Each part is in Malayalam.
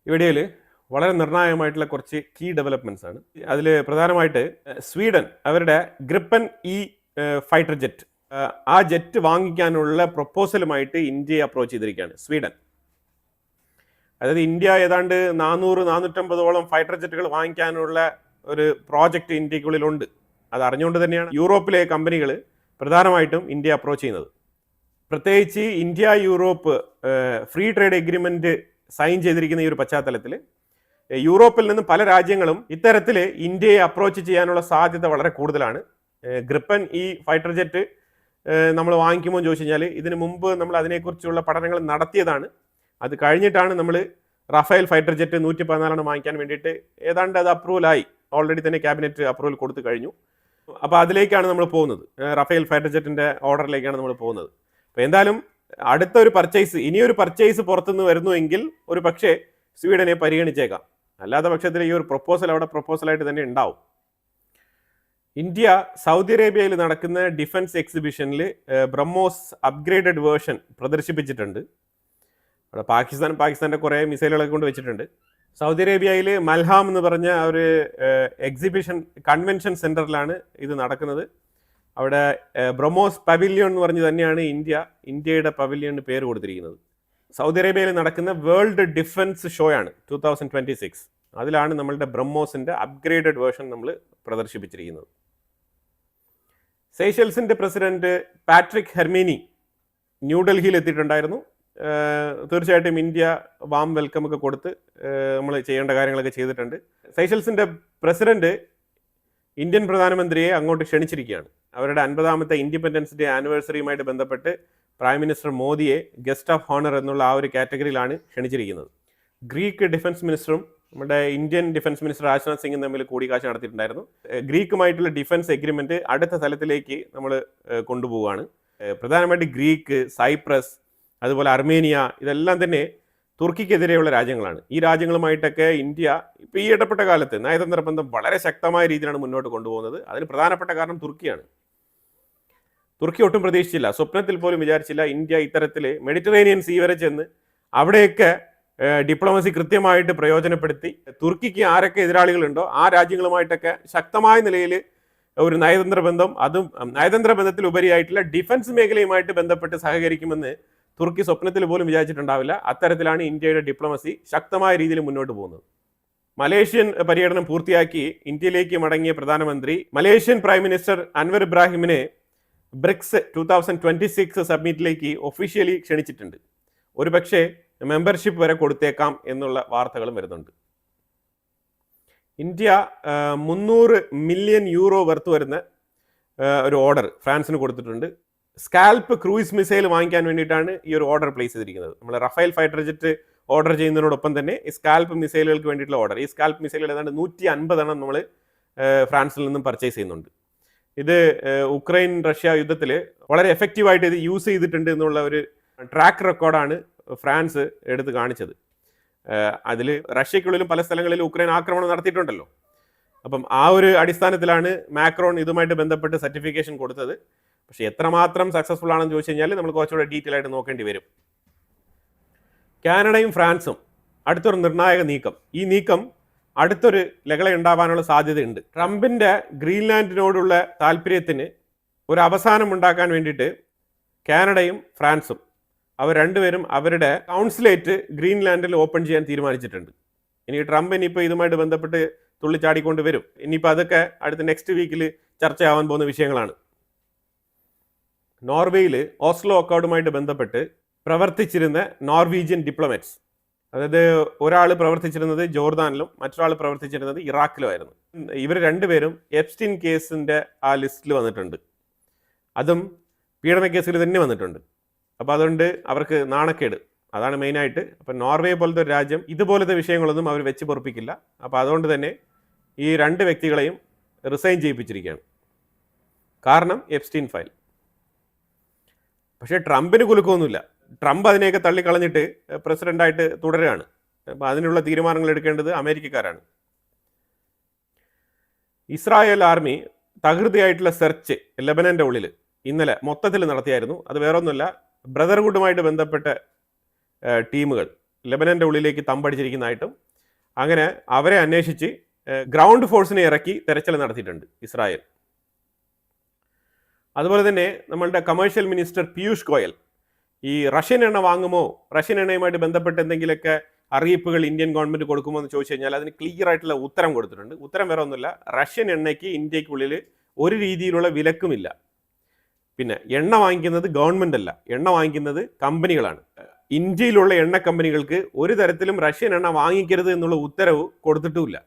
ഈ വീഡിയോയിൽ വളരെ നിർണായകമായിട്ടുള്ള കുറച്ച് കീ ഡെവലപ്മെൻറ്റ്സ് ആണ്. അതിൽ പ്രധാനമായിട്ട് സ്വീഡൻ അവരുടെ ഗ്രിപ്പൻ ഇ ഫൈറ്റർ ജെറ്റ്, ആ ജെറ്റ് വാങ്ങിക്കാനുള്ള പ്രൊപ്പോസലുമായിട്ട് ഇന്ത്യയെ അപ്രോച്ച് ചെയ്തിരിക്കുകയാണ് സ്വീഡൻ. അതായത് ഇന്ത്യ ഏതാണ്ട് 400-450ഓളം ഫൈറ്റർ ജെറ്റുകൾ വാങ്ങിക്കാനുള്ള ഒരു പ്രോജക്റ്റ് ഇന്ത്യക്കുള്ളിലുണ്ട്. അത് അറിഞ്ഞുകൊണ്ട് തന്നെയാണ് യൂറോപ്പിലെ കമ്പനികൾ പ്രധാനമായിട്ടും ഇന്ത്യ അപ്രോച്ച് ചെയ്യുന്നത്. പ്രത്യേകിച്ച് India Europe free trade agreement sign ചെയ്തിരിക്കുന്ന ഈ ഒരു പശ്ചാത്തലത്തിൽ യൂറോപ്പിൽ നിന്ന് പല രാജ്യങ്ങളും ഇത്തരത്തിൽ ഇന്ത്യയെ അപ്രോച്ച് ചെയ്യാനുള്ള സാധ്യത വളരെ കൂടുതലാണ്. ഗ്രിപ്പൻ ഈ ഫൈറ്റർ ജെറ്റ് നമ്മൾ വാങ്ങിക്കുമ്പോൾ ചോദിച്ചു കഴിഞ്ഞാൽ ഇതിനു മുമ്പ് നമ്മൾ അതിനെക്കുറിച്ചുള്ള പഠനങ്ങൾ നടത്തിയതാണ്. അത് കഴിഞ്ഞിട്ടാണ് നമ്മൾ റഫേൽ ഫൈറ്റർ ജെറ്റ് 114 വാങ്ങിക്കാൻ വേണ്ടിയിട്ട് ഏതാണ്ട് അത് അപ്രൂവലായി, ഓൾറെഡി തന്നെ ക്യാബിനറ്റ് അപ്രൂവൽ കൊടുത്തു കഴിഞ്ഞു. അപ്പോൾ അതിലേക്കാണ് നമ്മൾ പോകുന്നത്, റഫേൽ ഫൈറ്റർ ജെറ്റിൻ്റെ ഓർഡറിലേക്കാണ് നമ്മൾ പോകുന്നത്. അപ്പോൾ എന്തായാലും അടുത്ത ഒരു പർച്ചേസ്, ഇനിയൊരു പർച്ചേസ് പുറത്തുനിന്ന് വരുന്നുവെങ്കിൽ ഒരു പക്ഷേ സ്വീഡനെ പരിഗണിച്ചേക്കാം. അല്ലാത്ത പക്ഷത്തിൽ ഈ ഒരു പ്രൊപ്പോസൽ അവിടെ പ്രൊപ്പോസലായിട്ട് തന്നെ ഉണ്ടാവും. ഇന്ത്യ സൗദി അറേബ്യയിൽ നടക്കുന്ന ഡിഫൻസ് എക്സിബിഷനിൽ ബ്രഹ്മോസ് അപ്ഗ്രേഡഡ് വേർഷൻ പ്രദർശിപ്പിച്ചിട്ടുണ്ട്. അവിടെ പാകിസ്ഥാൻ്റെ കുറേ മിസൈലുകളൊക്കെ കൊണ്ട് വെച്ചിട്ടുണ്ട്. സൗദി അറേബ്യയിൽ മൽഹാം എന്ന് പറഞ്ഞ ഒരു എക്സിബിഷൻ കൺവെൻഷൻ സെൻറ്ററിലാണ് ഇത് നടക്കുന്നത്. അവിടെ ബ്രഹ്മോസ് പവിലിയൻ എന്ന് പറഞ്ഞ് തന്നെയാണ് ഇന്ത്യയുടെ പവിലിയന് പേര് കൊടുത്തിരിക്കുന്നത്. സൗദി അറേബ്യയിൽ നടക്കുന്ന വേൾഡ് ഡിഫൻസ് ഷോ ആണ് 2026. അതിലാണ് നമ്മളുടെ ബ്രഹ്മോസിൻ്റെ അപ്ഗ്രേഡഡ് വേർഷൻ നമ്മൾ പ്രദർശിപ്പിച്ചിരിക്കുന്നത്. സേഷൽസിൻ്റെ പ്രസിഡന്റ് പാട്രിക് ഹെർമീനി ന്യൂഡൽഹിയിൽ എത്തിയിട്ടുണ്ടായിരുന്നു. തീർച്ചയായിട്ടും ഇന്ത്യ വാം വെൽക്കം ഒക്കെ കൊടുത്ത് നമ്മൾ ചെയ്യേണ്ട കാര്യങ്ങളൊക്കെ ചെയ്തിട്ടുണ്ട്. സേഷൽസിൻ്റെ പ്രസിഡന്റ് ഇന്ത്യൻ പ്രധാനമന്ത്രിയെ അങ്ങോട്ട് ക്ഷണിച്ചിരിക്കുകയാണ്. അവരുടെ 50ാമത്തെ ഇൻഡിപെൻഡൻസ് ഡേ ആനിവേഴ്സറിയുമായിട്ട് ബന്ധപ്പെട്ട് പ്രൈം മിനിസ്റ്റർ മോദിയെ ഗസ്റ്റ് ഓഫ് ഹോണർ എന്നുള്ള ആ ഒരു കാറ്റഗറിയിലാണ് ക്ഷണിച്ചിരിക്കുന്നത്. ഗ്രീക്ക് ഡിഫൻസ് മിനിസ്റ്ററും നമ്മുടെ ഇന്ത്യൻ ഡിഫൻസ് മിനിസ്റ്റർ രാജ്നാഥ് സിംഗും തമ്മിൽ കൂടിക്കാഴ്ച നടത്തിയിട്ടുണ്ടായിരുന്നു. ഗ്രീക്കുമായിട്ടുള്ള ഡിഫൻസ് എഗ്രിമെൻറ്റ് അടുത്ത തലത്തിലേക്ക് നമ്മൾ കൊണ്ടുപോവുകയാണ്. പ്രധാനമായിട്ട് ഗ്രീക്ക്, സൈപ്രസ്, അതുപോലെ അർമേനിയ, ഇതെല്ലാം തന്നെ തുർക്കിക്കെതിരെയുള്ള രാജ്യങ്ങളാണ്. ഈ രാജ്യങ്ങളുമായിട്ടൊക്കെ ഇന്ത്യ ഇപ്പോൾ ഈ ഇടപെട്ട കാലത്ത് നയതന്ത്ര ബന്ധം വളരെ ശക്തമായ രീതിയിലാണ് മുന്നോട്ട് കൊണ്ടുപോകുന്നത്. അതിന് പ്രധാനപ്പെട്ട കാരണം തുർക്കിയാണ്. തുർക്കി ഒട്ടും പ്രതീക്ഷിച്ചില്ല, സ്വപ്നത്തിൽ പോലും വിചാരിച്ചില്ല ഇന്ത്യ ഇത്തരത്തിൽ മെഡിറ്ററേനിയൻ സീ വരെ ചെന്ന് അവിടെയൊക്കെ ഡിപ്ലോമസി കൃത്യമായിട്ട് പ്രയോജനപ്പെടുത്തി തുർക്കിക്ക് ആരൊക്കെ എതിരാളികളുണ്ടോ ആ രാജ്യങ്ങളുമായിട്ടൊക്കെ ശക്തമായ നിലയിൽ ഒരു നയതന്ത്ര ബന്ധം, അതും നയതന്ത്ര ബന്ധത്തിൽ ഉപരിയായിട്ടുള്ള ഡിഫൻസ് മേഖലയുമായിട്ട് ബന്ധപ്പെട്ട് സഹകരിക്കുമെന്ന് തുർക്കി സ്വപ്നത്തിൽ പോലും വിചാരിച്ചിട്ടുണ്ടാവില്ല. അത്തരത്തിലാണ് ഇന്ത്യയുടെ ഡിപ്ലോമസി ശക്തമായ രീതിയിൽ മുന്നോട്ട് പോകുന്നത്. മലേഷ്യൻ പര്യടനം പൂർത്തിയാക്കി ഇന്ത്യയിലേക്ക് മടങ്ങിയ പ്രധാനമന്ത്രി മലേഷ്യൻ പ്രൈം മിനിസ്റ്റർ അൻവർ ഇബ്രാഹിമിനെ ബ്രിക്സ് 2026 സബ്മിറ്റിലേക്ക് ഒഫീഷ്യലി ക്ഷണിച്ചിട്ടുണ്ട്. ഒരു പക്ഷേ മെമ്പർഷിപ്പ് വരെ കൊടുത്തേക്കാം എന്നുള്ള വാർത്തകളും വരുന്നുണ്ട്. ഇന്ത്യ 300 മില്യൺ യൂറോ വർത്ത് വരുന്ന ഒരു ഓർഡർ ഫ്രാൻസിന് കൊടുത്തിട്ടുണ്ട്. സ്കാൽപ്പ് ക്രൂയിസ് മിസൈൽ വാങ്ങിക്കാൻ വേണ്ടിയിട്ടാണ് ഈ ഒരു ഓർഡർ പ്ലേസ് ചെയ്തിരിക്കുന്നത്. നമ്മൾ റഫേൽ ഫൈറ്റർ ജെറ്റ് ഓർഡർ ചെയ്യുന്നതിനോടൊപ്പം തന്നെ ഈ സ്കാൽപ്പ് മിസൈലുകൾക്ക് വേണ്ടിയിട്ടുള്ള ഓർഡർ, ഈ സ്കാൽപ്പ് മിസൈലുകൾ ഏതാണ്ട് 150 എണ്ണം നമ്മൾ ഫ്രാൻസിൽ നിന്നും പർച്ചേസ് ചെയ്യുന്നുണ്ട്. ഇത് ഉക്രൈൻ റഷ്യ യുദ്ധത്തിൽ വളരെ എഫക്റ്റീവായിട്ട് ഇത് യൂസ് ചെയ്തിട്ടുണ്ട് എന്നുള്ള ഒരു ട്രാക്ക് റെക്കോർഡാണ് ഫ്രാൻസ് എടുത്ത് കാണിച്ചത്. അതിൽ റഷ്യക്കുള്ളിലും പല സ്ഥലങ്ങളിലും ഉക്രൈൻ ആക്രമണം നടത്തിയിട്ടുണ്ടല്ലോ. അപ്പം ആ ഒരു അടിസ്ഥാനത്തിലാണ് മാക്രോൺ ഇതുമായിട്ട് ബന്ധപ്പെട്ട് സർട്ടിഫിക്കേഷൻ കൊടുത്തത്. പക്ഷേ എത്രമാത്രം സക്സസ്ഫുൾ ആണെന്ന് ചോദിച്ചു കഴിഞ്ഞാൽ നമ്മൾ കുറച്ചുകൂടെ ഡീറ്റെയിൽ ആയിട്ട് നോക്കേണ്ടി വരും. കാനഡയും ഫ്രാൻസും അടുത്തൊരു നിർണായക നീക്കം, ഈ നീക്കം അടുത്തൊരു ലഹള ഉണ്ടാവാനുള്ള സാധ്യതയുണ്ട്. ട്രംപിൻ്റെ ഗ്രീൻലാൻഡിനോടുള്ള താല്പര്യത്തിന് ഒരു അവസാനം ഉണ്ടാക്കാൻ വേണ്ടിയിട്ട് കാനഡയും ഫ്രാൻസും അവർ രണ്ടുപേരും അവരുടെ കൗൺസിലേറ്റ് ഗ്രീൻലാൻഡിൽ ഓപ്പൺ ചെയ്യാൻ തീരുമാനിച്ചിട്ടുണ്ട്. ഇനി ട്രംപ് ഇനിയിപ്പോൾ ഇതുമായിട്ട് ബന്ധപ്പെട്ട് തുള്ളിച്ചാടിക്കൊണ്ട് വരും. ഇനിയിപ്പോൾ അതൊക്കെ അടുത്ത നെക്സ്റ്റ് വീക്കിൽ ചർച്ചയാവാൻ പോകുന്ന വിഷയങ്ങളാണ്. നോർവേയിൽ ഓസ്ലോ അക്കോർഡുമായിട്ട് ബന്ധപ്പെട്ട് പ്രവർത്തിച്ചിരുന്ന നോർവീജിയൻ ഡിപ്ലോമാറ്റ്സ്, അതായത് ഒരാൾ പ്രവർത്തിച്ചിരുന്നത് ജോർദാനിലും മറ്റൊരാൾ പ്രവർത്തിച്ചിരുന്നത് ഇറാഖിലുമായിരുന്നു. ഇവർ രണ്ടുപേരും എപ്സ്റ്റീൻ കേസിൻ്റെ ആ ലിസ്റ്റിൽ വന്നിട്ടുണ്ട്. അതും പീഡന കേസിൽ തന്നെ വന്നിട്ടുണ്ട്. അപ്പോൾ അതുകൊണ്ട് അവർക്ക് നാണക്കേട്, അതാണ് മെയിനായിട്ട്. അപ്പം നോർവേ പോലത്തെ ഒരു രാജ്യം ഇതുപോലത്തെ വിഷയങ്ങളൊന്നും അവർ വെച്ച് പൊറപ്പിക്കില്ല. അപ്പോൾ അതുകൊണ്ട് തന്നെ ഈ രണ്ട് വ്യക്തികളെയും റിസൈൻ ചെയ്യിപ്പിച്ചിരിക്കുകയാണ്. കാരണം എപ്സ്റ്റീൻ ഫയൽ. പക്ഷേ ട്രംപിന് കുലുക്കമൊന്നുമില്ല. ട്രംപ് അതിനെയൊക്കെ തള്ളിക്കളഞ്ഞിട്ട് പ്രസിഡൻ്റായിട്ട് തുടരുകയാണ്. അപ്പോൾ അതിനുള്ള തീരുമാനങ്ങൾ എടുക്കേണ്ടത് അമേരിക്കക്കാരാണ്. ഇസ്രായേൽ ആർമി തകൃതിയായിട്ടുള്ള സെർച്ച് ലെബനൻ്റെ ഉള്ളിൽ ഇന്നലെ മൊത്തത്തിൽ നടത്തിയായിരുന്നു. അത് വേറൊന്നുമല്ല, ബ്രദർഹുഡുമായിട്ട് ബന്ധപ്പെട്ട ടീമുകൾ ലെബനൻ്റെ ഉള്ളിലേക്ക് തമ്പടിച്ചിരിക്കുന്നതായിട്ടും അങ്ങനെ അവരെ അന്വേഷിച്ച് ഗ്രൗണ്ട് ഫോഴ്സിനെ ഇറക്കി തെരച്ചിൽ നടത്തിയിട്ടുണ്ട് ഇസ്രായേൽ. അതുപോലെ തന്നെ നമ്മളുടെ കമേഴ്ഷ്യൽ മിനിസ്റ്റർ പീയൂഷ് ഗോയൽ ഈ റഷ്യൻ എണ്ണ വാങ്ങുമോ, റഷ്യൻ എണ്ണയുമായിട്ട് ബന്ധപ്പെട്ട് എന്തെങ്കിലുമൊക്കെ അറിയിപ്പുകൾ ഇന്ത്യൻ ഗവൺമെൻറ് കൊടുക്കുമോ എന്ന് ചോദിച്ചു കഴിഞ്ഞാൽ അതിന് ക്ലിയർ ആയിട്ടുള്ള ഉത്തരം കൊടുത്തിട്ടുണ്ട്. ഉത്തരം വേറെ ഒന്നുമില്ല, റഷ്യൻ എണ്ണയ്ക്ക് ഇന്ത്യക്കുള്ളിൽ ഒരു രീതിയിലുള്ള വിലക്കുമില്ല. പിന്നെ എണ്ണ വാങ്ങിക്കുന്നത് ഗവൺമെൻറ് അല്ല, എണ്ണ വാങ്ങിക്കുന്നത് കമ്പനികളാണ്. ഇന്ത്യയിലുള്ള എണ്ണ കമ്പനികൾക്ക് ഒരു തരത്തിലും റഷ്യൻ എണ്ണ വാങ്ങിക്കരുത് എന്നുള്ള ഉത്തരവ് കൊടുത്തിട്ടുമില്ല.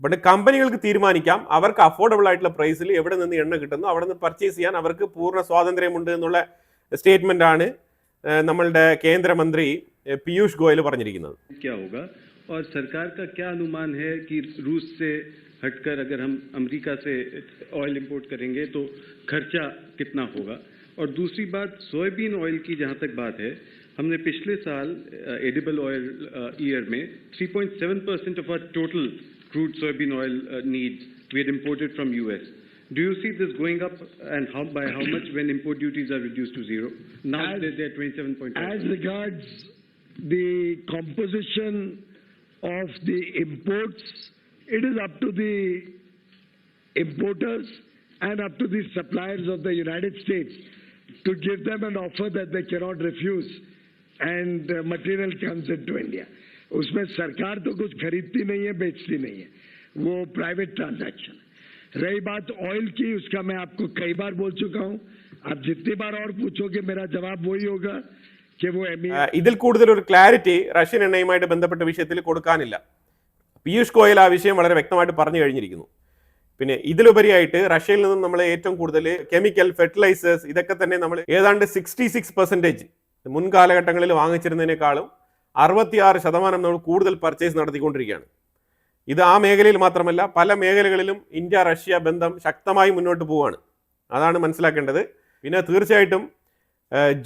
ബട്ട് കമ്പനികൾക്ക് തീരുമാനിക്കാം അവർക്ക് അഫോർഡബിൾ ആയിട്ടുള്ള പ്രൈസിൽ എവിടെ നിന്ന് എണ്ണ കിട്ടുന്നു അവിടെ നിന്ന് പർച്ചേസ് ചെയ്യാൻ അവർക്ക് പൂർണ്ണ സ്വാതന്ത്ര്യമുണ്ട് എന്നുള്ള സ്റ്റേറ്റ്മെന്റ് ആണ് നമ്മളുടെ കേന്ദ്രമന്ത്രി പീയൂഷ് ഗോयल പറഞ്ഞിരിക്കുന്നത്. क्या होगा और सरकार का क्या अनुमान है कि रूस से हटकर अगर हम अमेरिका से ऑयल इंपोर्ट करेंगे तो खर्चा कितना होगा? और दूसरी बात सोयाबीन ऑयल की जहां तक बात है, हमने पिछले साल एडिबल ऑयल ईयर में 3.7% of our total crude soybean oil needs we had imported from US. Do you see this going up, and by how much when import duties are reduced to zero? Now they're 27.5%. As regards the composition of the imports, it is up to the importers and up to the suppliers of the United States to give them an offer that they cannot refuse, and material comes into India. उसमें सरकार तो कुछ खरीदती नहीं है, बेचती नहीं है, वो प्राइवेट ट्रांजैक्शन है. रही बात ऑयल की, उसका मैं आपको कई बार बोल चुका हूं, आप जितनी बार और पूछोगे मेरा जवाब वही होगा कि वो ഇതിൽ കൂടുതൽ ഒരു ക്ലാരിറ്റി റഷ്യൻ എണ്ണയുമായിട്ട് ബന്ധപ്പെട്ട വിഷയത്തിൽ കൊടുക്കാനില്ല. പീയൂഷ് ഗോയൽ ആ വിഷയം വളരെ വ്യക്തമായിട്ട് പറഞ്ഞു കഴിഞ്ഞിരിക്കുന്നു. പിന്നെ ഇതിലുപരിയായിട്ട് റഷ്യയിൽ നിന്നും നമ്മൾ ഏറ്റവും കൂടുതൽ കെമിക്കൽ, ഫെർട്ടിലൈസേഴ്സ് ഇതൊക്കെ തന്നെ നമ്മൾ ഏതാണ്ട് 66% മുൻകാലഘട്ടങ്ങളിൽ വാങ്ങിച്ചിരുന്നതിനേക്കാളും 66% നമ്മൾ കൂടുതൽ പർച്ചേസ് നടത്തിക്കൊണ്ടിരിക്കുകയാണ്. ഇത് ആ മേഖലയിൽ മാത്രമല്ല, പല മേഖലകളിലും ഇന്ത്യ റഷ്യ ബന്ധം ശക്തമായി മുന്നോട്ട് പോവുകയാണ്. അതാണ് മനസ്സിലാക്കേണ്ടത്. പിന്നെ തീർച്ചയായിട്ടും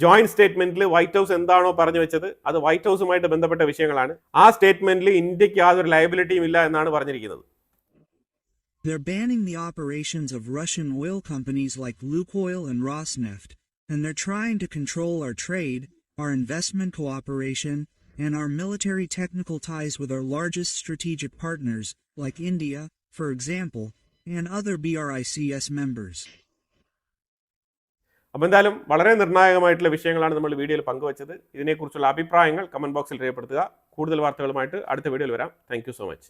ജോയിന്റ് സ്റ്റേറ്റ്മെന്റിൽ വൈറ്റ് ഹൗസ് എന്താണോ പറഞ്ഞു വെച്ചത് അത് വൈറ്റ് ഹൗസുമായിട്ട് ബന്ധപ്പെട്ട വിഷയങ്ങളാണ്. ആ സ്റ്റേറ്റ്മെന്റിൽ ഇന്ത്യക്ക് യാതൊരു ലയബിലിറ്റിയും ഇല്ല എന്നാണ് പറഞ്ഞിരിക്കുന്നത്. They're banning the operations of Russian oil companies like Lukoil and Rosneft, and they're trying to control our trade, our investment cooperation, and our military technical ties with our largest strategic partners, like India, for example, and other BRICS members. അപ്പോൾ എന്തായാലും വളരെ നിർണായകമായിട്ടുള്ള വിഷയങ്ങളാണ് നമ്മൾ വീഡിയോയിൽ പങ്കുവച്ചത്. ഇതിനെക്കുറിച്ചുള്ള അഭിപ്രായങ്ങൾ കമന്റ് ബോക്സിൽ രേഖപ്പെടുത്തുക. കൂടുതൽ വാർത്തകളുമായിട്ട് അടുത്ത വീഡിയോയിൽ വരാം. Thank you so much.